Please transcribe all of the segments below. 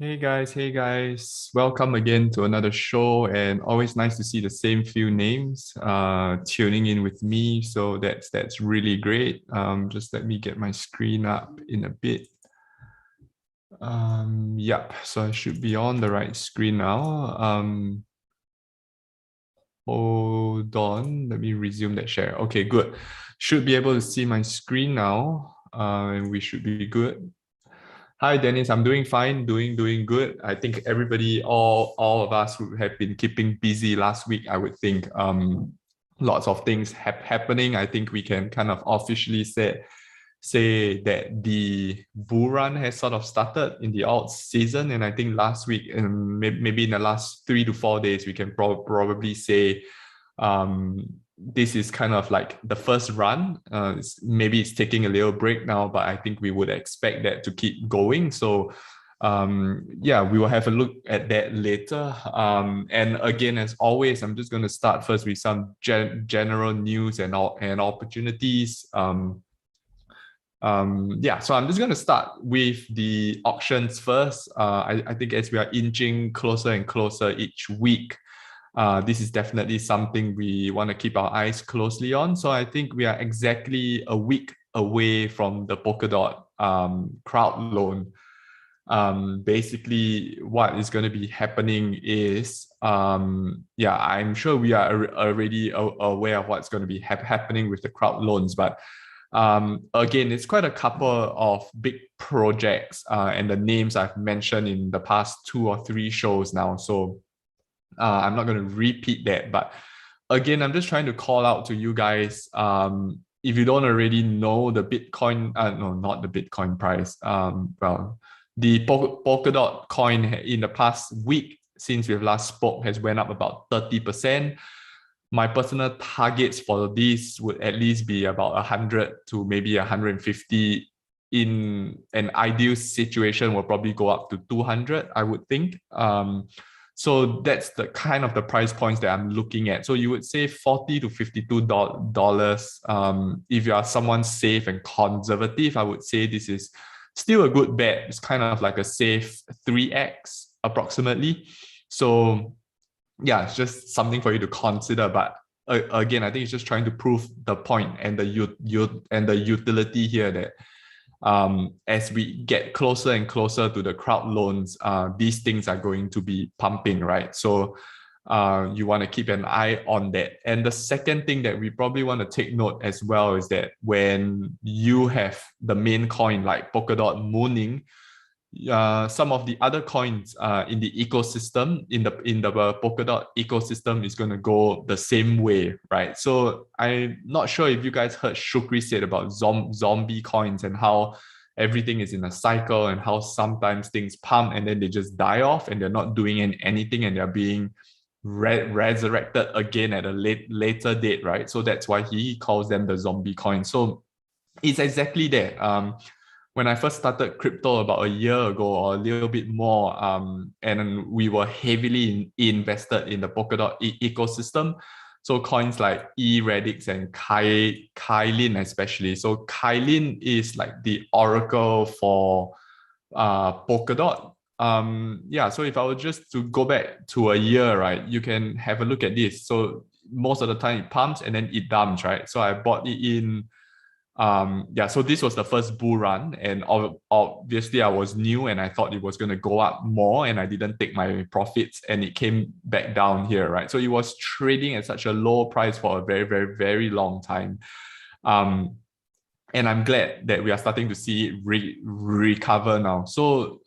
Hey guys, welcome again to another show, and always nice to see the same few names tuning in with me. So that's really great. Just let me get my screen up in a bit. Yep, so I should be on the right screen now. Hold on, let me resume that share. Okay, good. Should be able to see my screen now, and we should be good. Hi, Dennis. I'm doing fine, doing good. I think everybody, all of us who have been keeping busy last week, I would think lots of things happening. I think we can kind of officially say that the bull run has sort of started in the alt season. And I think last week, and maybe in the last 3 to 4 days, we can probably say this is kind of like the first run. Maybe it's taking a little break now, but I think we would expect that to keep going. So yeah, we will have a look at that later. And again, as always, I'm just going to start first with some general news and opportunities. Yeah, so I'm just going to start with the auctions first. I think as we are inching closer and closer each week, this is definitely something we want to keep our eyes closely on. So I think we are exactly a week away from the Polkadot crowd loan. Basically, what is going to be happening is, yeah, I'm sure we are already aware of what's going to be happening with the crowd loans, but again, it's quite a couple of big projects and the names I've mentioned in the past 2 or 3 shows now. So I'm not going to repeat that, but again, I'm just trying to call out to you guys. If you don't already know the Bitcoin, no, not the Bitcoin price. Well, the Polkadot coin in the past week since we've last spoke has went up about 30%. My personal targets for this would at least be about 100 to maybe 150. In an ideal situation, will probably go up to 200, I would think. So that's the kind of the price points that I'm looking at. So you would say $40 to $52. If you are someone safe and conservative, I would say this is still a good bet. It's kind of like a safe 3x approximately. So yeah, it's just something for you to consider. But again, I think it's just trying to prove the point and the utility here that as we get closer and closer to the crowd loans, these things are going to be pumping, right? So you want to keep an eye on that. And the second thing that we probably want to take note as well is that when you have the main coin like Polkadot mooning, some of the other coins in the ecosystem, in the Polkadot ecosystem, is going to go the same way, right? So I'm not sure if you guys heard Shukri said about zombie coins and how everything is in a cycle and how sometimes things pump and then they just die off and they're not doing anything and they're being resurrected again at a later date, right? So that's why he calls them the zombie coins. So it's exactly that. When I first started crypto about a year ago or a little bit more, and we were heavily invested in the Polkadot ecosystem. So coins like eRadix and Kylin especially. So Kylin is like the oracle for Polkadot. Yeah, so if I were just to go back to a year, right, you can have a look at this. So most of the time it pumps and then it dumps, right? So I bought it in yeah, so this was the first bull run, and obviously I was new and I thought it was going to go up more, and I didn't take my profits, and it came back down here, right? So it was trading at such a low price for a very very long time. um and I'm glad that we are starting to see it recover now. So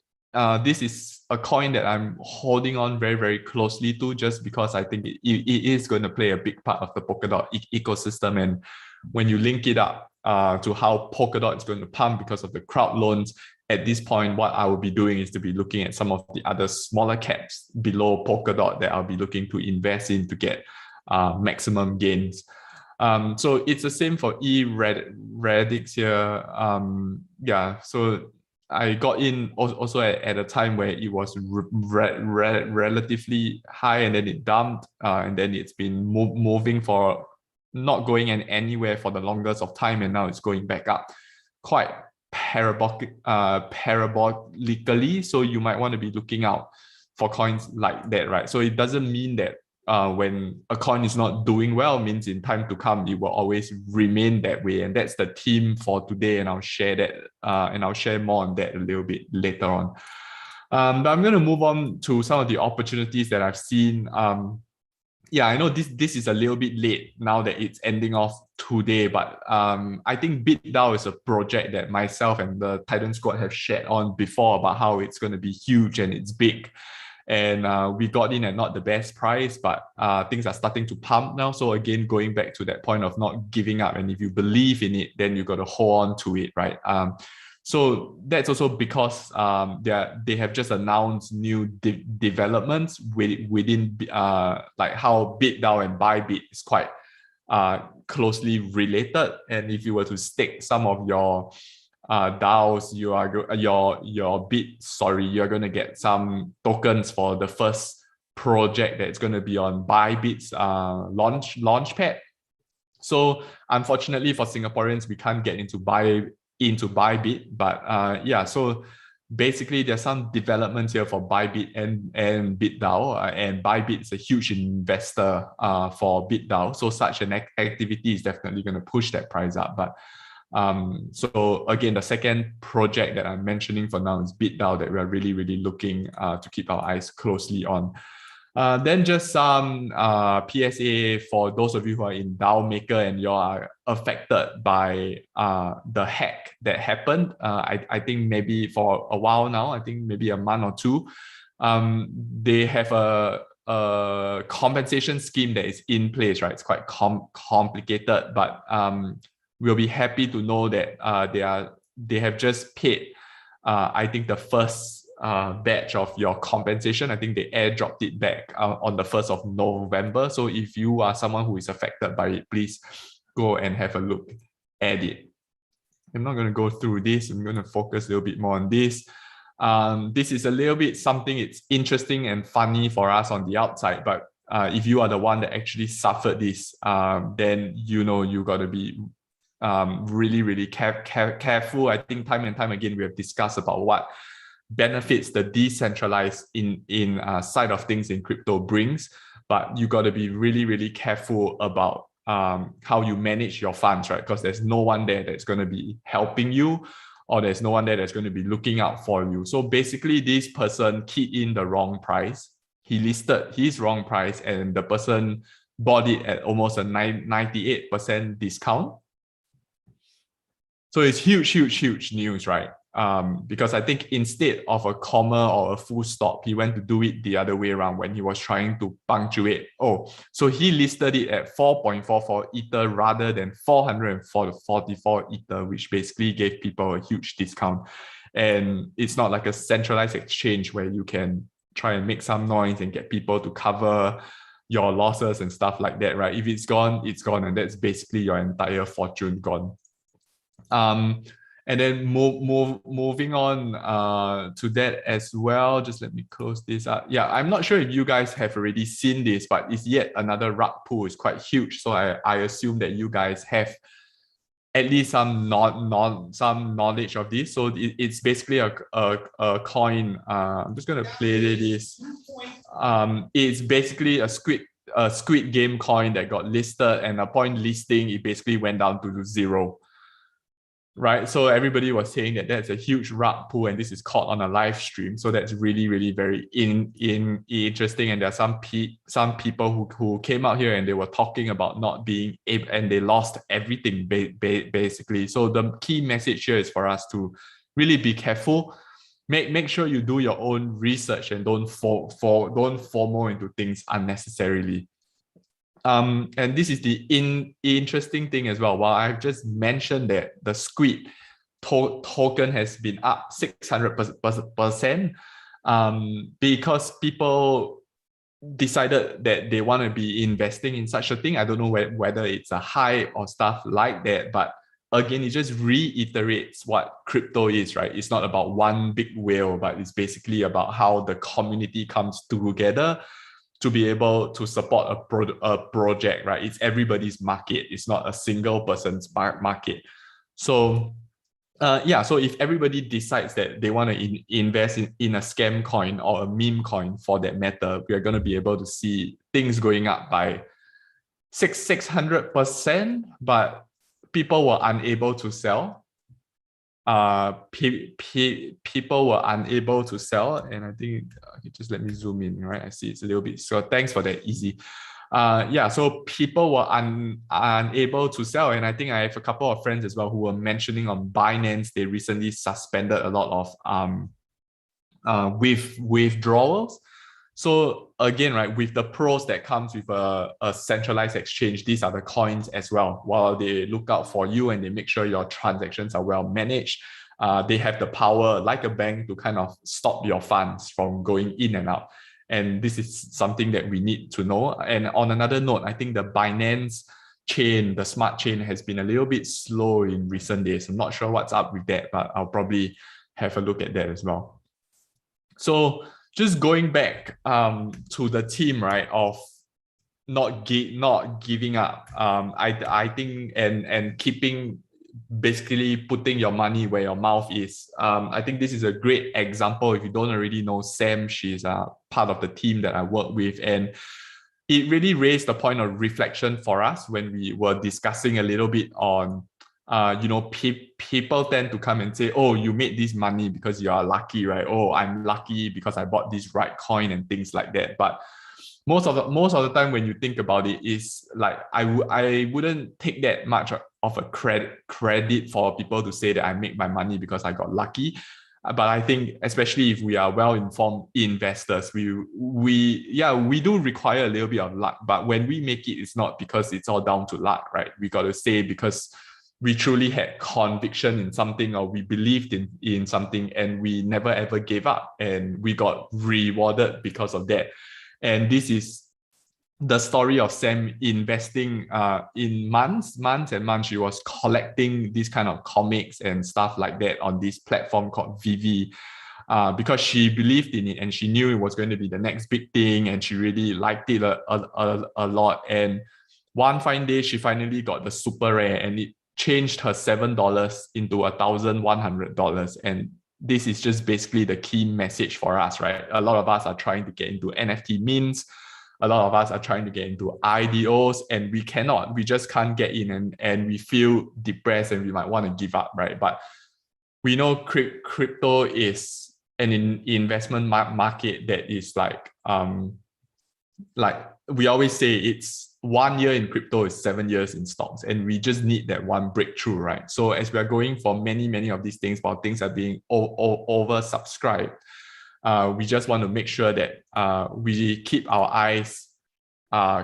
this is a coin that I'm holding on very closely to, just because I think it is going to play a big part of the Polkadot ecosystem. And when you link it up to how Polkadot is going to pump because of the crowd loans, at this point, what I will be doing is to be looking at some of the other smaller caps below Polkadot that I'll be looking to invest in to get maximum gains. So it's the same for eRadix here. Yeah, so I got in also at a time where it was relatively high, and then it dumped, and then it's been moving for not going anywhere for the longest of time, and now it's going back up quite parabolically. So you might want to be looking out for coins like that, right? So it doesn't mean that when a coin is not doing well, means in time to come it will always remain that way. And that's the theme for today. And I'll share that and I'll share more on that a little bit later on. But I'm going to move on to some of the opportunities that I've seen. Yeah, I know this is a little bit late now that it's ending off today, but I think BitDAO is a project that myself and the Titan Squad have shared on before about how it's going to be huge and it's big. And we got in at not the best price, but things are starting to pump now. So again, going back to that point of not giving up, and if you believe in it, then you got to hold on to it, right? So that's also because they have just announced new developments within like how BitDAO and Bybit is quite closely related. And if you were to stake some of your DAOs, you're going to get some tokens for the first project that's going to be on Bybit's launchpad. So unfortunately for Singaporeans, we can't get into Bybit, but yeah, so basically there's some developments here for Bybit and BitDAO, and Bybit is a huge investor for BitDAO, so such an activity is definitely going to push that price up. But so again, the second project that I'm mentioning for now is BitDAO that we're really looking to keep our eyes closely on. Then just some PSA for those of you who are in DAO Maker and you are affected by the hack that happened. I think maybe for a while now, I think maybe a month or two, they have a compensation scheme that is in place, right? It's quite complicated, but we'll be happy to know that they have just paid, I think, the first batch of your compensation. I think they airdropped it back on the 1st of November. So if you are someone who is affected by it, please go and have a look at it. I'm not going to go through this. I'm going to focus a little bit more on this. This is a little bit something, it's interesting and funny for us on the outside, but if you are the one that actually suffered this, then you know you got to be really careful. I think time and time again we have discussed about what benefits the decentralized in side of things in crypto brings, but you got to be really careful about how you manage your funds, right? Because there's no one there that's going to be helping you, or there's no one there that's going to be looking out for you. So basically this person keyed in the wrong price. He listed his wrong price and the person bought it at almost a 98% discount. So it's huge news, right? Because I think instead of a comma or a full stop, he went to do it the other way around when he was trying to punctuate. Oh, so he listed it at 4.44 Ether rather than 444 Ether, which basically gave people a huge discount. And it's not like a centralized exchange where you can try and make some noise and get people to cover your losses and stuff like that, right? If it's gone, it's gone, and that's basically your entire fortune gone. And then moving on to that as well, just let me close this up. Yeah, I'm not sure if you guys have already seen this, but it's yet another rug pull. It's quite huge. So I assume that you guys have at least some knowledge of this. So it's basically a coin. I'm just going to play this. It's basically a Squid Game coin that got listed, and upon listing, it basically went down to 0. Right, so everybody was saying that that's a huge rug pull, and this is caught on a live stream. So that's really very interesting. And there are some people who came out here and they were talking about not being able, and they lost everything basically. So the key message here is for us to really be careful. Make sure you do your own research and don't FOMO into things unnecessarily. And this is the interesting thing as well. While I've just mentioned that the Squid token has been up 600%, because people decided that they want to be investing in such a thing. I don't know whether it's a hype or stuff like that, but again, it just reiterates what crypto is, right? It's not about one big whale, but it's basically about how the community comes together to be able to support a project, right? It's everybody's market. It's not a single person's market. So Yeah, so if everybody decides that they want to invest in a scam coin or a meme coin for that matter, we are going to be able to see things going up by 600%, but people were unable to sell. People were unable to sell, and I think just let me zoom in, right? I see it's a little bit, so thanks for that, Easy. Yeah, so people were unable to sell, and I think I have a couple of friends as well who were mentioning on Binance they recently suspended a lot of withdrawals. So again, right, with the pros that comes with a centralized exchange, these are the coins as well. While they look out for you and they make sure your transactions are well managed, they have the power, like a bank, to kind of stop your funds from going in and out. And this is something that we need to know. And on another note, I think the Binance chain, the smart chain, has been a little bit slow in recent days. I'm not sure what's up with that, but I'll probably have a look at that as well. So just going back to the theme, right, of not giving up. I think and keeping, basically putting your money where your mouth is. I think this is a great example. If you don't already know Sam, she's part of the team that I work with, and it really raised the point of reflection for us when we were discussing a little bit on people tend to come and say, oh, you made this money because you are lucky, right? Oh, I'm lucky because I bought this right coin and things like that. But most of the time when you think about it, is like I wouldn't take that much of a credit for people to say that I make my money because I got lucky. But I think especially if we are well-informed investors, we do require a little bit of luck. But when we make it, it's not because it's all down to luck, right? We got to say because we truly had conviction in something, or we believed in something, and we never ever gave up, and we got rewarded because of that. And this is the story of Sam investing in months and months. She was collecting these kind of comics and stuff like that on this platform called Vivi, because she believed in it and she knew it was going to be the next big thing, and she really liked it a lot. And one fine day, she finally got the super rare, and it changed her $7 into $1,100. And this is just basically the key message for us, right? A lot of us are trying to get into NFT mints. A lot of us are trying to get into IDOs, and we just can't get in, and we feel depressed and we might want to give up, right? But we know crypto is an investment market that is like we always say, it's 1 year in crypto is 7 years in stocks, and we just need that one breakthrough, right? So as we are going for many of these things, while things are being oversubscribed, we just want to make sure that we keep our eyes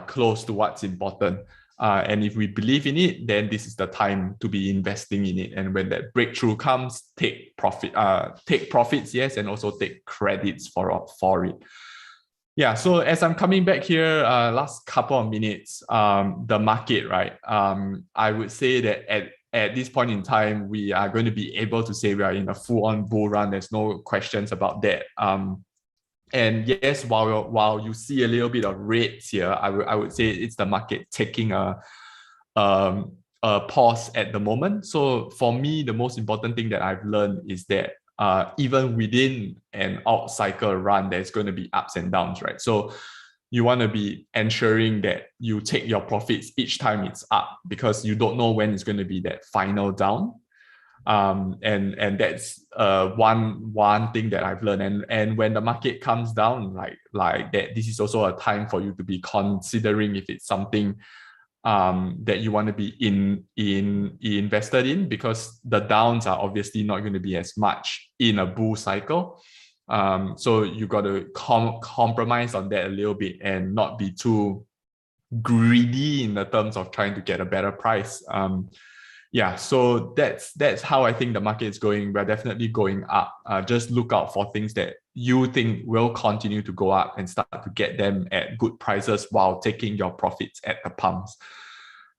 close to what's important. And if we believe in it, then this is the time to be investing in it. And when that breakthrough comes, take profits, yes, and also take credits for it. Yeah, so as I'm coming back here, last couple of minutes, the market, right? I would say that at this point in time, we are going to be able to say we are in a full-on bull run. There's no questions about that. And yes, while you see a little bit of rates here, I would say it's the market taking a pause at the moment. So for me, the most important thing that I've learned is that even within an out cycle run, there's going to be ups and downs, right? So you want to be ensuring that you take your profits each time it's up, because you don't know when it's going to be that final down. And that's one thing that I've learned. And when the market comes down like that, this is also a time for you to be considering if it's something that you want to be invested in, because the downs are obviously not going to be as much in a bull cycle. So you got to compromise on that a little bit and not be too greedy in the terms of trying to get a better price. Yeah, so that's how I think the market is going. We're definitely going up. Just look out for things that you think will continue to go up and start to get them at good prices while taking your profits at the pumps.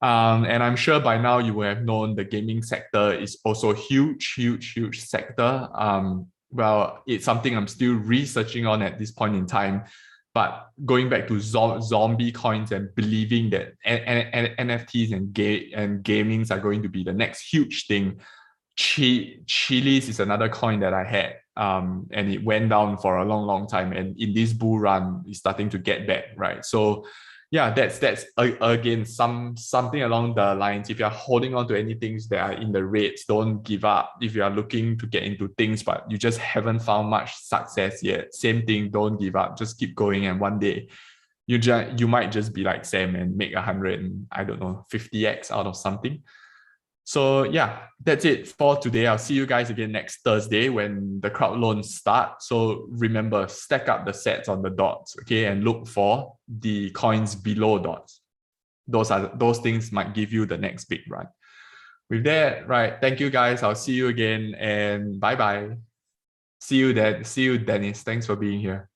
And I'm sure by now you will have known the gaming sector is also a huge sector. Well, it's something I'm still researching on at this point in time. But going back to zombie coins and believing that NFTs and gamings are going to be the next huge thing, Chiliz is another coin that I had, and it went down for a long time. And in this bull run, it's starting to get back, right? So, yeah, that's again something along the lines. If you're holding on to any things that are in the rates, don't give up. If you are looking to get into things but you just haven't found much success yet, same thing. Don't give up. Just keep going, and one day you might just be like Sam and make 100 and I don't know 50x out of something. So yeah, that's it for today. I'll see you guys again next Thursday when the crowd loans start. So remember, stack up the sets on the dots, okay, and look for the coins below dots. Those things might give you the next big run. With that, right? Thank you guys. I'll see you again, and bye bye. See you, Dennis. Thanks for being here.